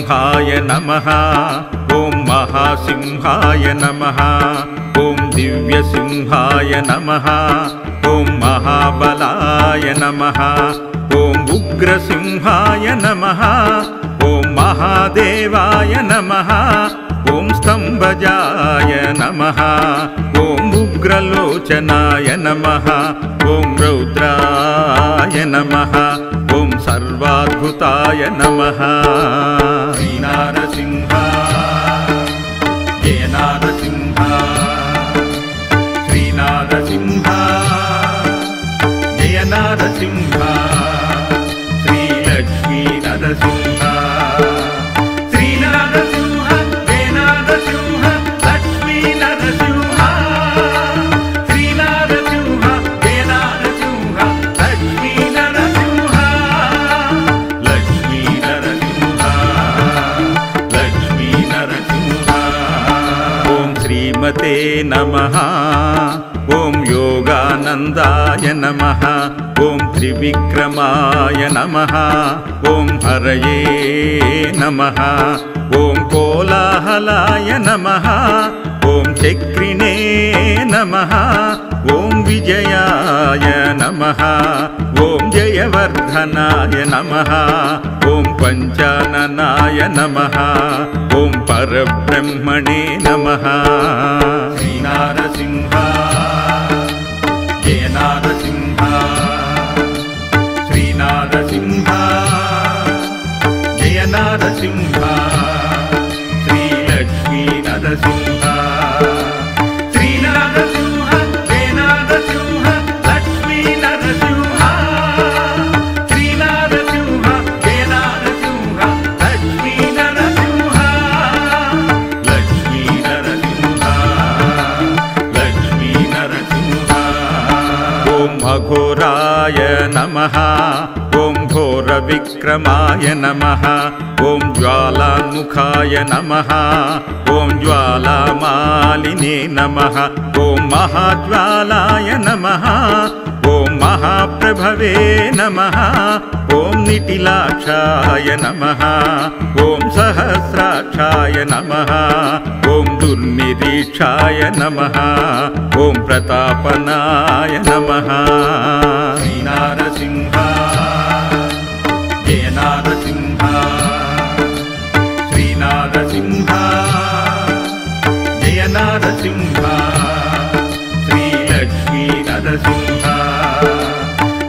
सिंहाय नमः ॐ महासिंहाय नमः ॐ दिव्यसिंहाय नमः ॐ महाबलाय नमः ॐ उग्रसिंहाय नमः ॐ महादेवाय नमः ॐ स्तंभजाय नमः ॐ उग्रलोचनाय नमः ॐ रौद्राय नमः ॐ सर्वाद्भुताय नमः श्रीनारसिंह जय नारसिंह श्रीनारसिंह जय नारसिंह श्रीलक्ष्मी नरसिंह श्रीनारसिंह जय नारसिंह लक्ष्मी नरसिंह श्रीनारसिंह जय नारसिंह लक्ष्मी नरसिंह लक्ष्मी नरसिंह लक्ष्मी नरसिंह ॐ श्रीमते नमः ॐ योगानन्दाय नमः ॐ त्रिविक्रमाय नमः ॐ हरये नमः ॐ कोलाहलाय नमः ॐ चक्रिणे नमः ॐ विजयाय नमः ॐ जयवर्धनाय नमः ॐ पञ्चाननाय नमः ॐ परब्रह्मणे नमः श्रीनारसिंह जय नारसिंह श्रीनारसिंह जय नारसिंह श्रीलक्ष्मी नरसिंह श्रीनारसिंह जय नारसिंह लक्ष्मी नरसिंह श्रीनारसिंह जय नारसिंह लक्ष्मी नरसिंह लक्ष्मी नरसिंह लक्ष्मी नरसिंह ॐ अघोराय नमः ॐ घोरविक्रमाय नमः ॐ ज्वालामुखाय नमः ॐ ज्वालामालिने नमः ॐ महाज्वालाय नमः ॐ महाप्रभवे नमः ॐ निटिलाक्षाय नमः ॐ सहस्राक्षाय नमः ॐ दुर्निरीक्षाय नमः ॐ प्रतापनाय नमः श्रीनारसिंह जय नारसिंह श्रीनारसिंह जय नारसिंह श्रीलक्ष्मी नरसिंह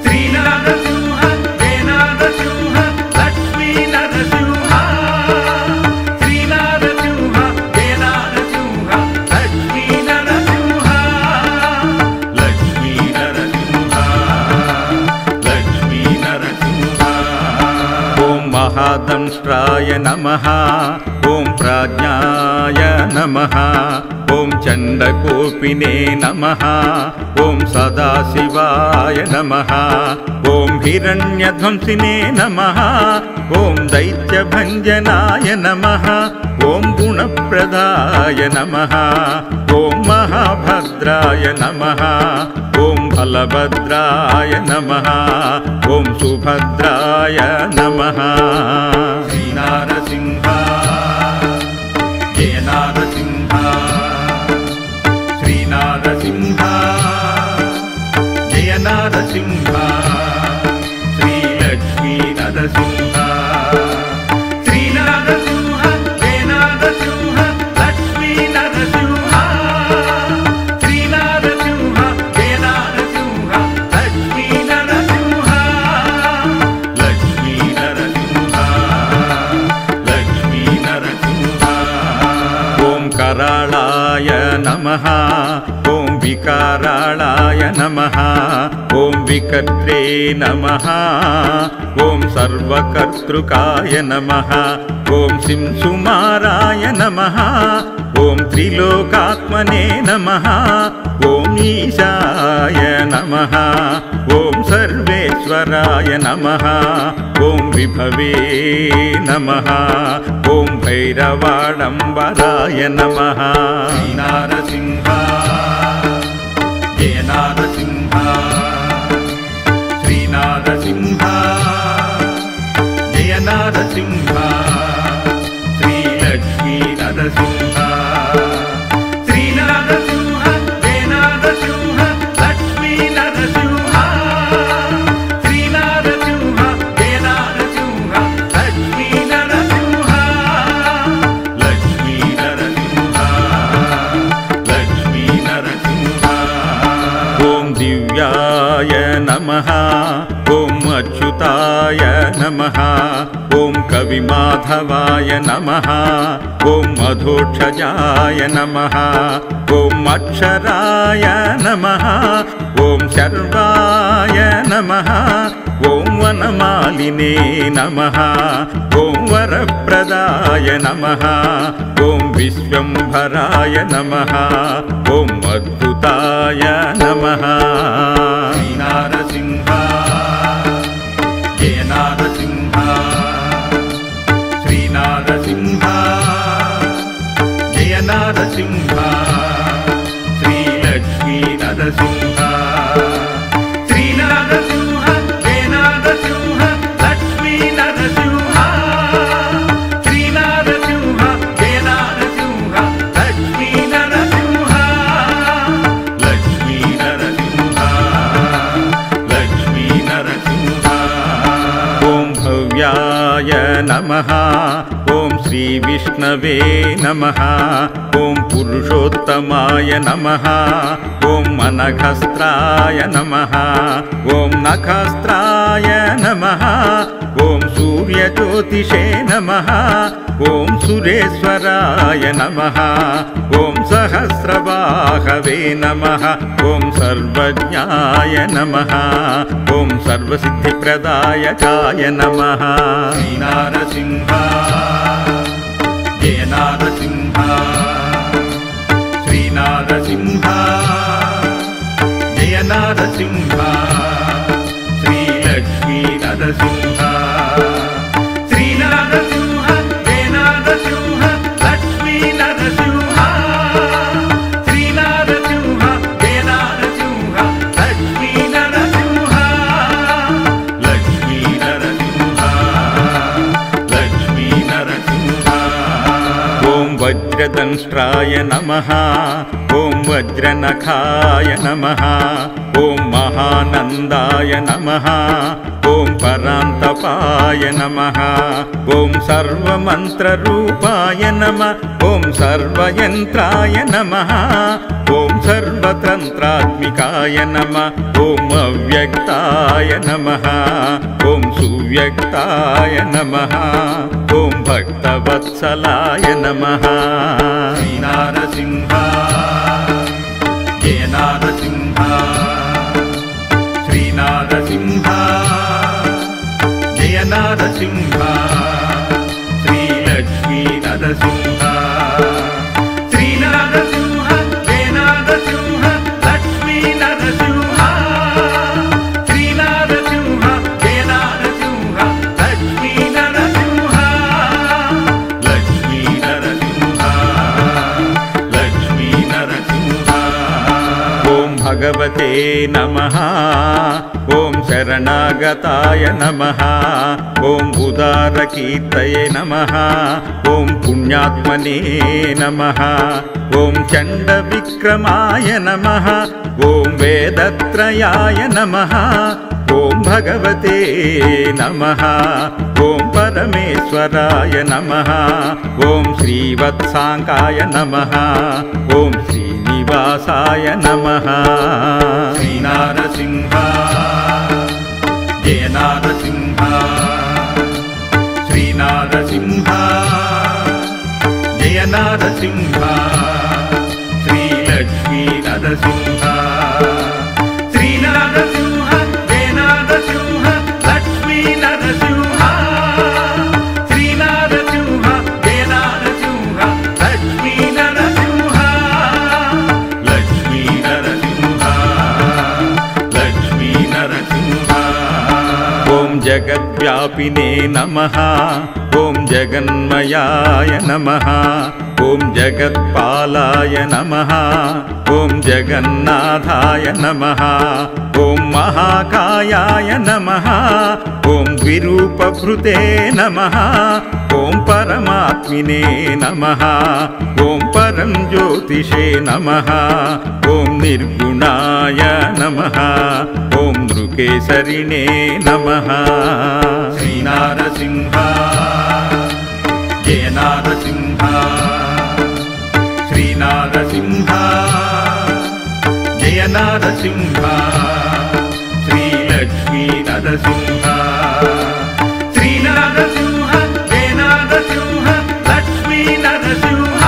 श्रीनारसिंह जय नारसिंह लक्ष्मी नरसिंह श्रीनारसिंह जय नारसिंह लक्ष्मी नरसिंह लक्ष्मी नरसिंह लक्ष्मी नरसिंह ॐ महादंष्ट्राय नमः ॐ प्राज्ञाय नमः ॐ चण्डकोपिने नमः ॐ सदाशिवाय नमः ॐ हिरण्यध्वंसिने नमः ॐ दैत्यभञ्जनाय नमः ॐ गुणप्रदाय नमः ॐ महाभद्राय नमः ॐ बलभद्राय नमः ॐ सुभद्राय नमः श्रीनारसिंह जय नारसिंह श्रीनारसिंह जय नारसिंह श्रीलक्ष्मी नरसिंह श्रीनारसिंह जय नारसिंह लक्ष्मी नरसिंह श्रीनारसिंह जय नारसिंह लक्ष्मी नरसिंह लक्ष्मी नरसिंह लक्ष्मी नरसिंह ॐ कराळाय नमः ॐ विकाराळाय नमः ॐ विकर्त्रे नमः ॐ सर्वकर्तृकाय नमः ॐ सिंसुमाराय नमः ॐ त्रिलोकात्मने नमः ॐ ईशाय नमः ॐ सर्वेश्वराय नमः ॐ विभवे नमः ॐ भैरवाडम्बराय नमः श्रीनारसिंह जय नारसिंह श्रीनारसिंह जय नारसिंह నరసింహ శ్రీ నరసింహ జయ నరసింహ లక్ష్మీ నరసింహ శ్రీ నరసింహ జయ నరసింహ లక్ష్మీ నరసింహ లక్ష్మీ నరసింహ లక్ష్మీ నరసింహ ఓం దివ్యాయ నమః ఓం అచ్యుతాయ నమః ఓం కవిమాధవాయ నమః ఓం మధోక్షజాయ నమః ఓం అక్షరాయ నమః ఓం శర్వాయ నమః ఓం వనమాలినే నమః ఓం వరప్రదాయ నమః ఓం విశ్వంభరాయ నమః ఓం అద్భుతాయ నమః శ్రీ నరసింహ జయ నరసింహ శ్రీ నరసింహ జయ నరసింహ శ్రీ లక్ష్మీ నరసింహ శ్రీ నరసింహ జయ నరసింహ లక్ష్మీ నరసింహ శ్రీ నరసింహ జయ నరసింహ లక్ష్మీ నరసింహ లక్ష్మీ నరసింహ లక్ష్మీ నరసింహ ఓం భవ్యాయ నమః ఓం శ్రీ విష్ణవే నమః ఓం పురుషోత్తమాయ నమః ఓం అనఘస్త్రాయ నమః ఓం నఖస్త్రాయ నమః ఓం సూర్యజ్యోతిషే నమః ఓం సురేశ్వరాయ నమః ఓం సహస్రబాహవే నమః ఓం సర్వజ్ఞాయ నమః ఓం సర్వసిద్ధిప్రదాయకాయ నమః శ్రీ నరసింహ జయ నరసింహ శ్రీ నరసింహ జయ నరసింహ శ్రీ లక్ష్మీ నరసింహ శ్రీ నరసింహ జయ నరసింహ లక్ష్మీ నరసింహ శ్రీ నరసింహ జయ నరసింహ లక్ష్మీ నరసింహ లక్ష్మీ నరసింహ లక్ష్మీ నరసింహ ఓం వజ్రదంష్ట్రాయ నమః ఓం వజ్రనఖాయ నమః ఓం మహానందాయ నమః ఓం పరాంతపాయ నమః ఓం సర్వమంత్రరూపాయ నమః ఓం సర్వయంత్రాయ నమః ఓం సర్వతంత్రాత్మికాయ నమః ఓం అవ్యక్తాయ నమః ఓం సువ్యక్తాయ నమః ఓం భక్తవత్సలాయ నమః శ్రీ నరసింహ జయ నరసింహ శ్రీ నరసింహ జయ నరసింహ శ్రీ లక్ష్మీ నరసింహ శ్రీ నరసింహ జయ నరసింహ లక్ష్మీ నరసింహ శ్రీ నరసింహ జయ నరసింహ లక్ష్మీ నరసింహ లక్ష్మీ నరసింహ లక్ష్మీ నరసింహ ఓం భగవతే నమః ఓం శరణాగతాయ నమః ఓం ఉదారకీర్తయే నమః ఓం పుణ్యాత్మనే నమః ఓం చండవిక్రమాయ నమః ఓం వేదత్రయాయ నమః ఓం భగవతే నమః ఓం పరమేశ్వరాయ నమః ఓం శ్రీవత్సాంకాయ నమః ఓం శ్రీనివాసాయ నమః శ్రీ నరసింహ జయ నరసింహ శ్రీ నరసింహ జయ నరసింహ శ్రీ లక్ష్మీ నరసింహ శ్రీ నరసింహ జయ నరసింహ లక్ష్మీ నరసింహ శ్రీ నరసింహ జయ నరసింహ లక్ష్మీ నరసింహ లక్ష్మీ నరసింహ లక్ష్మీ నరసింహ ఓం జగద్వ్యాపినే నమః ఓం జగన్మయాయ నమః ఓం జగత్పాలాయ నమః ఓం జగన్నాథాయ నమః ఓం మహాకాయాయ నమః ఓం విరూపభృతే నమః ఓం పరమాత్మినే నమః ఓం పరం జ్యోతిషే నమః ఓం నిర్గుణాయ నమః ఓం నృకేసరిణే నమః. శ్రీనారసింహ జయ నారసింహ శ్రీనారసింహ జయ నారసింహ శ్రీలక్ష్మీ నరసింహ శ్రీనారసింహ జయ నారసింహ లక్ష్మీ నరసింహ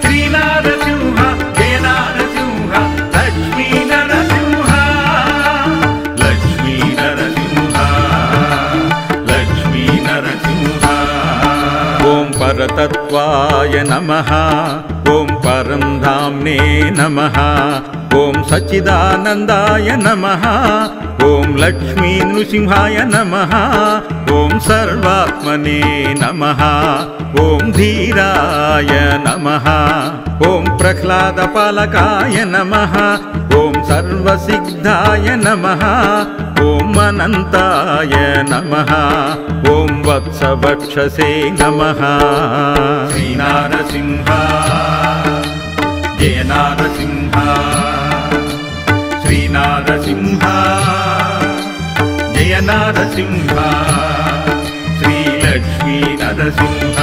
శ్రీనారసింహ జయ నారసింహ లక్ష్మీ నరసింహ లక్ష్మీ నరసింహ లక్ష్మీ నరసింహ. ఓం పరతత్వాయ నమః ఓం పరం ధామ్నే నమః ఓం సచ్చిదానందాయ నమః ఓం లక్ష్మీ నృసింహాయ నమః ఓం సర్వాత్మనే నమః ఓం ధీరాయ నమః ఓం ప్రహ్లాదపాలకాయ నమః ఓం సర్వసిద్ధాయ నమః ఓం అనంతాయ నమః ఓం వత్సవక్షసే నమః. శ్రీనారసింహ జయ నారసింహ శ్రీనారసింహ జయ నారసింహ శ్రీలక్ష్మీ నరసింహ